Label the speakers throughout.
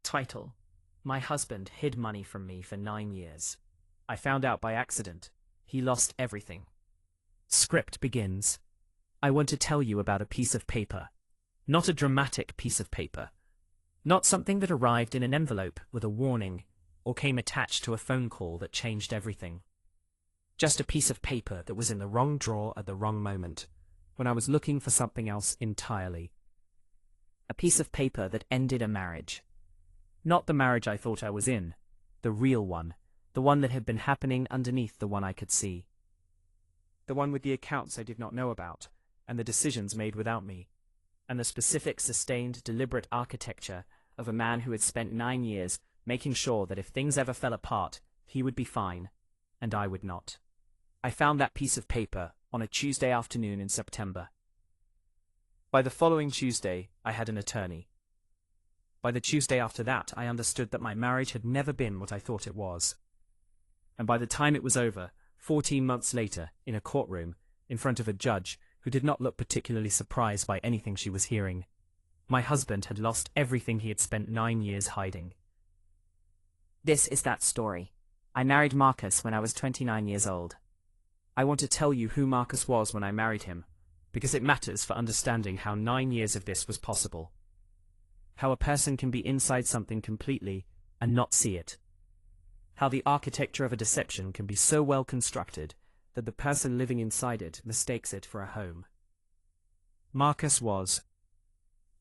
Speaker 1: Title: My husband hid money from me for 9 years. I found out by accident. He lost everything. Script begins. I want to tell you about a piece of paper. Not a dramatic piece of paper. Not something that arrived in an envelope with a warning or came attached to a phone call that changed everything. Just a piece of paper that was in the wrong drawer at the wrong moment, when I was looking for something else entirely. A piece of paper that ended a marriage. Not the marriage I thought I was in, the real one, the one that had been happening underneath the one I could see. The one with the accounts I did not know about, and the decisions made without me, and the specific, sustained, deliberate architecture of a man who had spent 9 years making sure that if things ever fell apart, he would be fine, and I would not. I found that piece of paper on a Tuesday afternoon in September. By the following Tuesday, I had an attorney. By the Tuesday after that, I understood that my marriage had never been what I thought it was. And by the time it was over, 14 months later, in a courtroom, in front of a judge who did not look particularly surprised by anything she was hearing, my husband had lost everything he had spent 9 years hiding. This is that story. I married Marcus when I was 29 years old. I want to tell you who Marcus was when I married him, because it matters for understanding how 9 years of this was possible. How a person can be inside something completely and not see it. How the architecture of a deception can be so well constructed that the person living inside it mistakes it for a home. Marcus was,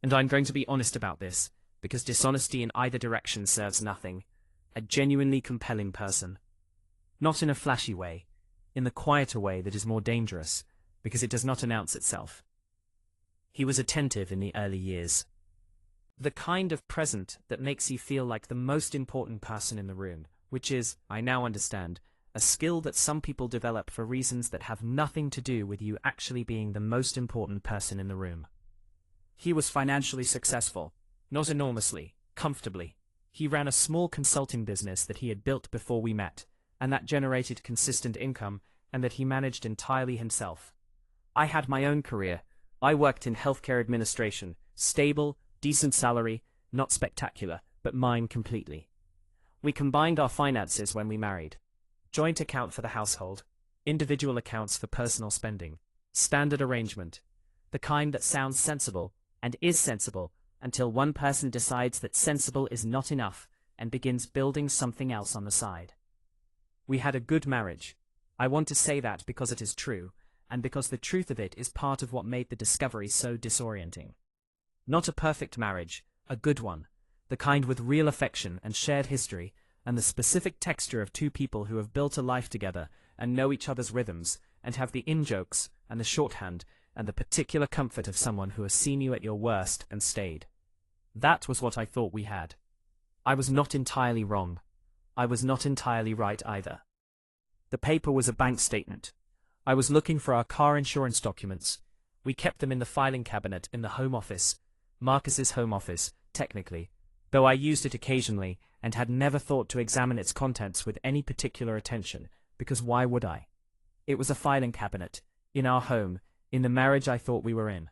Speaker 1: and I'm going to be honest about this, because dishonesty in either direction serves nothing, a genuinely compelling person. Not in a flashy way, in the quieter way that is more dangerous, because it does not announce itself. He was attentive in the early years. The kind of present that makes you feel like the most important person in the room, which is, I now understand, a skill that some people develop for reasons that have nothing to do with you actually being the most important person in the room. He was financially successful, not enormously, comfortably. He ran a small consulting business that he had built before we met, and that generated consistent income, and that he managed entirely himself. I had my own career. I worked in healthcare administration, stable, decent salary, not spectacular, but mine completely. We combined our finances when we married. Joint account for the household, individual accounts for personal spending, standard arrangement, the kind that sounds sensible and is sensible until one person decides that sensible is not enough and begins building something else on the side. We had a good marriage. I want to say that because it is true, and because the truth of it is part of what made the discovery so disorienting. Not a perfect marriage, a good one, the kind with real affection and shared history, and the specific texture of two people who have built a life together and know each other's rhythms, and have the in-jokes and the shorthand and the particular comfort of someone who has seen you at your worst and stayed. That was what I thought we had. I was not entirely wrong. I was not entirely right either. The paper was a bank statement. I was looking for our car insurance documents. We kept them in the filing cabinet in the home office, Marcus's home office, technically, though I used it occasionally and had never thought to examine its contents with any particular attention, because why would I? It was a filing cabinet, in our home, in the marriage I thought we were in.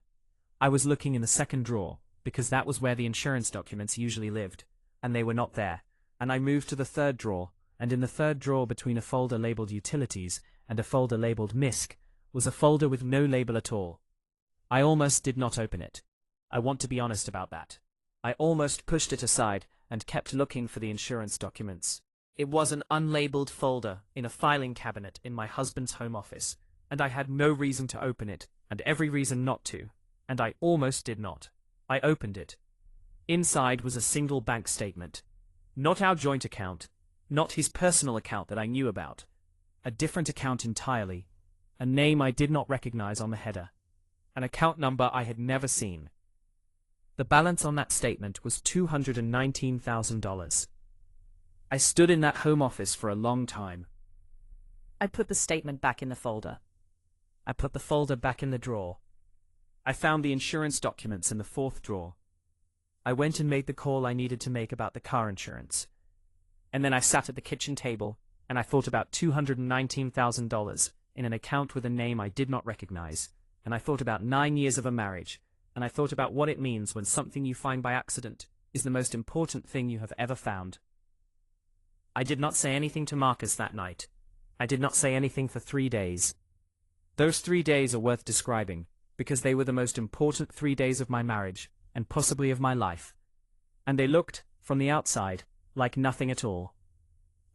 Speaker 1: I was looking in the second drawer, because that was where the insurance documents usually lived, and they were not there, and I moved to the third drawer, and in the third drawer between a folder labeled Utilities and a folder labeled MISC was a folder with no label at all. I almost did not open it. I want to be honest about that. I almost pushed it aside and kept looking for the insurance documents. It was an unlabeled folder in a filing cabinet in my husband's home office, and I had no reason to open it, and every reason not to, and I almost did not. I opened it. Inside was a single bank statement. Not our joint account, not his personal account that I knew about. A different account entirely. A name I did not recognize on the header. An account number I had never seen. The balance on that statement was $219,000. I stood in that home office for a long time. I put the statement back in the folder. I put the folder back in the drawer. I found the insurance documents in the fourth drawer. I went and made the call I needed to make about the car insurance. And then I sat at the kitchen table, and I thought about $219,000 in an account with a name I did not recognize, and I thought about 9 years of a marriage, and I thought about what it means when something you find by accident is the most important thing you have ever found. I did not say anything to Marcus that night. I did not say anything for 3 days. Those 3 days are worth describing, because they were the most important 3 days of my marriage, and possibly of my life. And they looked, from the outside, like nothing at all.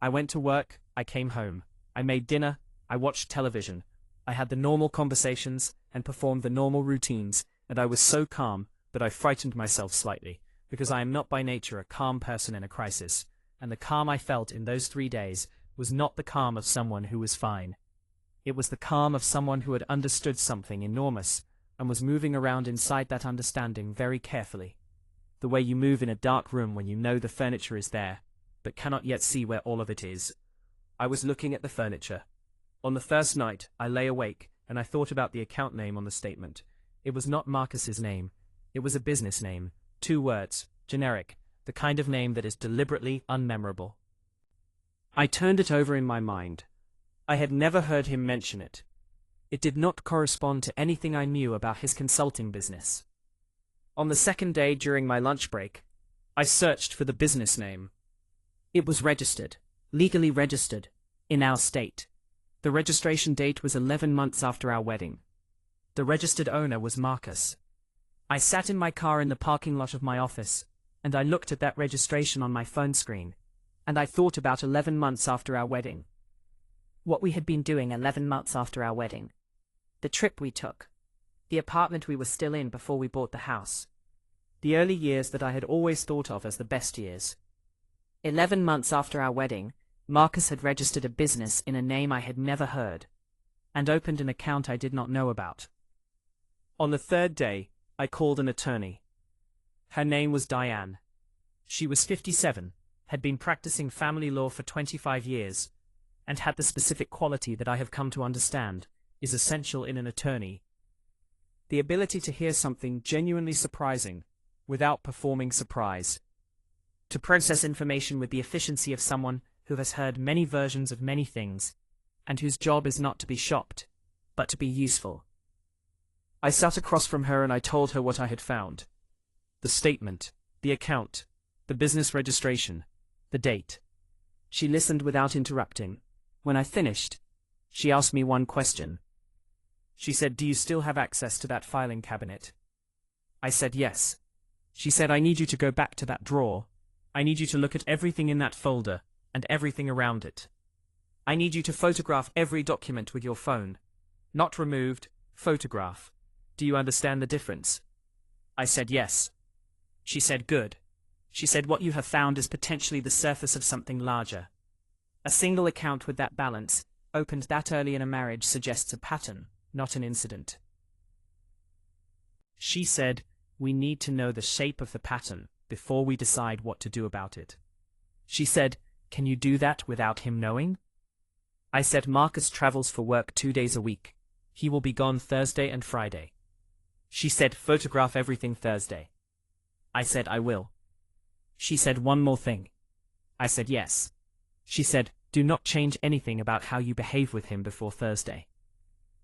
Speaker 1: I went to work, I came home, I made dinner, I watched television, I had the normal conversations, and performed the normal routines, and I was so calm that I frightened myself slightly, because I am not by nature a calm person in a crisis, and the calm I felt in those 3 days was not the calm of someone who was fine. It was the calm of someone who had understood something enormous, and was moving around inside that understanding very carefully. The way you move in a dark room when you know the furniture is there, but cannot yet see where all of it is. I was looking at the furniture. On the first night, I lay awake, and I thought about the account name on the statement. It was not Marcus's name. It was a business name. 2 words, generic, the kind of name that is deliberately unmemorable. I turned it over in my mind. I had never heard him mention it. It did not correspond to anything I knew about his consulting business. On the second day during my lunch break, I searched for the business name. It was registered, legally registered, in our state. The registration date was 11 months after our wedding. The registered owner was Marcus. I sat in my car in the parking lot of my office, and I looked at that registration on my phone screen, and I thought about 11 months after our wedding.
Speaker 2: What we had been doing 11 months after our wedding. The trip we took. The apartment we were still in before we bought the house.
Speaker 1: The early years that I had always thought of as the best years.
Speaker 2: 11 months after our wedding, Marcus had registered a business in a name I had never heard,
Speaker 1: and opened an account I did not know about. On the third day, I called an attorney. Her name was Diane. She was 57, had been practicing family law for 25 years, and had the specific quality that I have come to understand is essential in an attorney. The ability to hear something genuinely surprising without performing surprise. To process information with the efficiency of someone who has heard many versions of many things, and whose job is not to be shocked, but to be useful. I sat across from her and I told her what I had found. The statement, the account, the business registration, the date. She listened without interrupting. When I finished, she asked me one question. She said, "Do you still have access to that filing cabinet?" I said yes. She said, "I need you to go back to that drawer. I need you to look at everything in that folder, and everything around it. I need you to photograph every document with your phone. Not removed, photograph. Do you understand the difference?" I said yes. She said, "Good." She said, "What you have found is potentially the surface of something larger. A single account with that balance, opened that early in a marriage, suggests a pattern, not an incident." She said, "We need to know the shape of the pattern before we decide what to do about it." She said, "Can you do that without him knowing?" I said, "Marcus travels for work 2 days a week. He will be gone Thursday and Friday." She said, "Photograph everything Thursday." I said, "I will." She said, "One more thing." I said, "Yes." She said, "Do not change anything about how you behave with him before Thursday.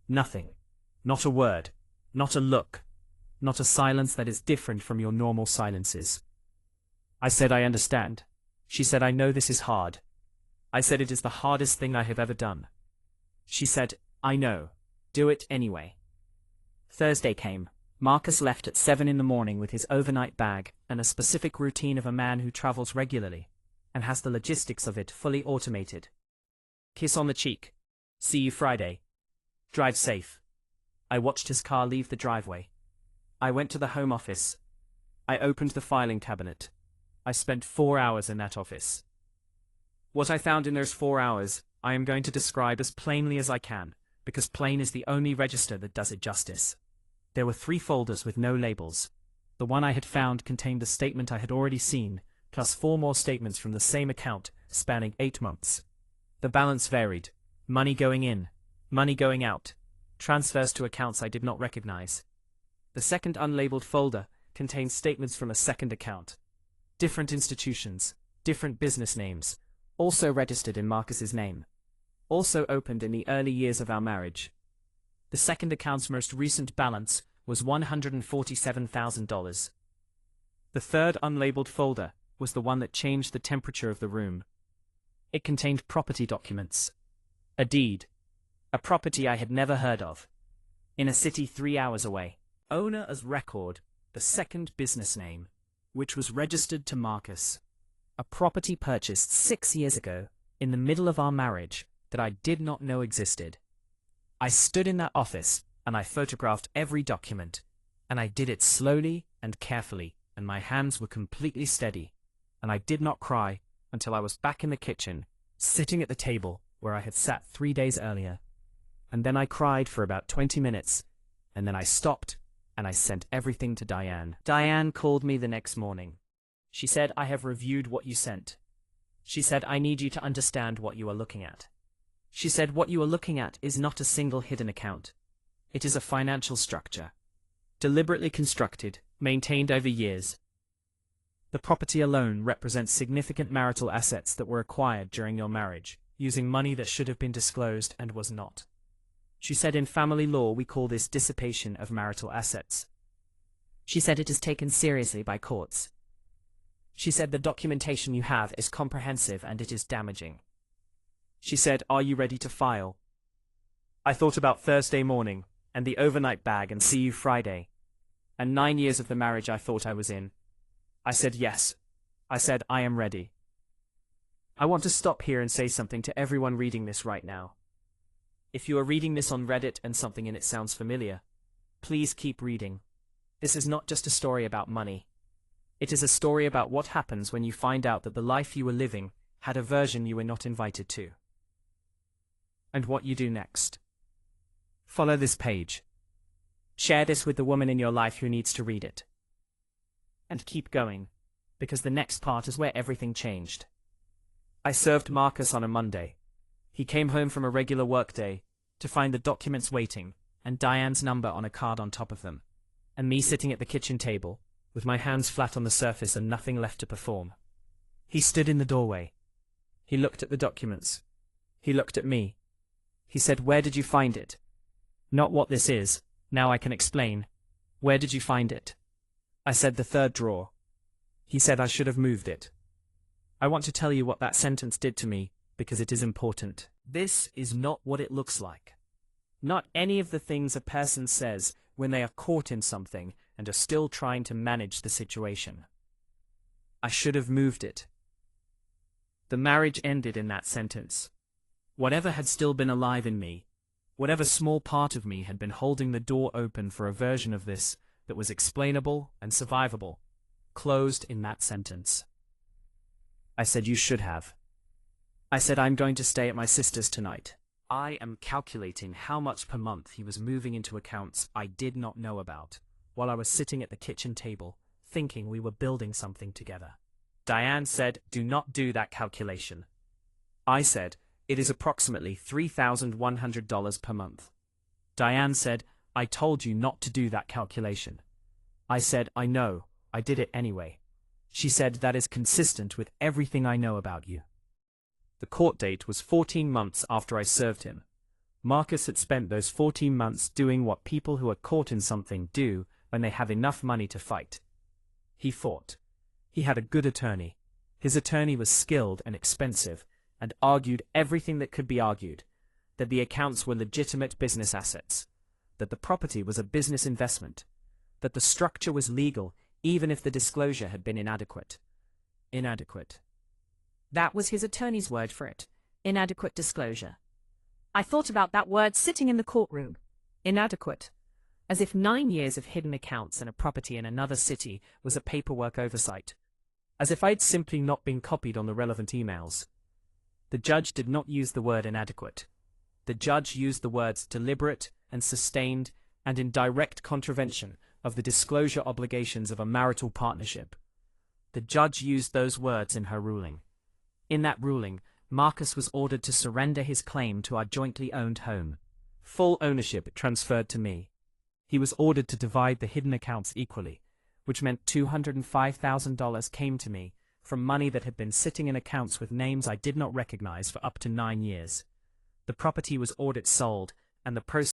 Speaker 1: Nothing. Not a word. Not a look. Not a silence that is different from your normal silences." I said, "I understand." She said, "I know this is hard." I said, "It is the hardest thing I have ever done." She said, "I know. Do it anyway." Thursday came. Marcus left at 7 in the morning with his overnight bag and a specific routine of a man who travels regularly and has the logistics of it fully automated. Kiss on the cheek. See you Friday. Drive safe. I watched his car leave the driveway. I went to the home office. I opened the filing cabinet. I spent 4 hours in that office. What I found in those 4 hours, I am going to describe as plainly as I can, because plain is the only register that does it justice. There were 3 folders with no labels. The one I had found contained the statement I had already seen, plus 4 more statements from the same account, spanning 8 months. The balance varied. Money going in, money going out, transfers to accounts I did not recognize. The second unlabeled folder contained statements from a second account. Different institutions, different business names, also registered in Marcus's name. Also opened in the early years of our marriage. The second account's most recent balance was $147,000. The third unlabeled folder was the one that changed the temperature of the room. It contained property documents. A deed. A property I had never heard of. In a city 3 hours away. Owner as record, the second business name, which was registered to Marcus. A property purchased 6 years ago, in the middle of our marriage, that I did not know existed. I stood in that office, and I photographed every document, and I did it slowly and carefully, and my hands were completely steady, and I did not cry until I was back in the kitchen, sitting at the table where I had sat 3 days earlier. And then I cried for about 20 minutes, and then I stopped, and I sent everything to Diane. Diane called me the next morning. She said, "I have reviewed what you sent." She said, "I need you to understand what you are looking at." She said, "What you are looking at is not a single hidden account. It is a financial structure, deliberately constructed, maintained over years. The property alone represents significant marital assets that were acquired during your marriage, using money that should have been disclosed and was not." She said, "In family law we call this dissipation of marital assets." She said, "It is taken seriously by courts." She said, "The documentation you have is comprehensive and it is damaging." She said, "Are you ready to file?" I thought about Thursday morning, and the overnight bag, and see you Friday, and 9 years of the marriage I thought I was in. I said yes. I said, "I am ready." I want to stop here and say something to everyone reading this right now. If you are reading this on Reddit and something in it sounds familiar, please keep reading. This is not just a story about money. It is a story about what happens when you find out that the life you were living had a version you were not invited to. And what you do next. Follow this page. Share this with the woman in your life who needs to read it. And keep going, because the next part is where everything changed. I served Marcus on a Monday. He came home from a regular workday to find the documents waiting and Diane's number on a card on top of them, and me sitting at the kitchen table with my hands flat on the surface and nothing left to perform. He stood in the doorway. He looked at the documents. He looked at me. He said, "Where did you find it?" Not what this is. Now I can explain. "Where did you find it?" I said, "The third drawer." He said I should have moved it. I want to tell you what that sentence did to me, because it is important. This is not what it looks like. Not any of the things a person says when they are caught in something and are still trying to manage the situation. I should have moved it. The marriage ended in that sentence. Whatever had still been alive in me, whatever small part of me had been holding the door open for a version of this that was explainable and survivable, closed in that sentence. I said, "You should have." I said, "I'm going to stay at my sister's tonight." I am calculating how much per month he was moving into accounts I did not know about, while I was sitting at the kitchen table, thinking we were building something together. Diane said, "Do not do that calculation." I said, "It is approximately $3,100 per month." Diane said, "I told you not to do that calculation." I said, "I know, I did it anyway." She said, "That is consistent with everything I know about you." The court date was 14 months after I served him. Marcus had spent those 14 months doing what people who are caught in something do when they have enough money to fight. He fought. He had a good attorney. His attorney was skilled and expensive, and argued everything that could be argued, that the accounts were legitimate business assets, that the property was a business investment, that the structure was legal even if the disclosure had been inadequate. Inadequate.
Speaker 2: That was his attorney's word for it. Inadequate disclosure. I thought about that word sitting in the courtroom. Inadequate. As if 9 years of hidden accounts and a property in another city was a paperwork oversight. As if I'd simply not been copied on the relevant emails. The judge did not use the word inadequate. The judge used the words deliberate and sustained and in direct contravention of the disclosure obligations of a marital partnership. The judge used those words in her ruling. In that ruling, Marcus was ordered to surrender his claim to our jointly owned home. Full ownership transferred to me. He was ordered to divide the hidden accounts equally, which meant $205,000 came to me from money that had been sitting in accounts with names I did not recognize for up to 9 years. The property was ordered sold, and the proceeds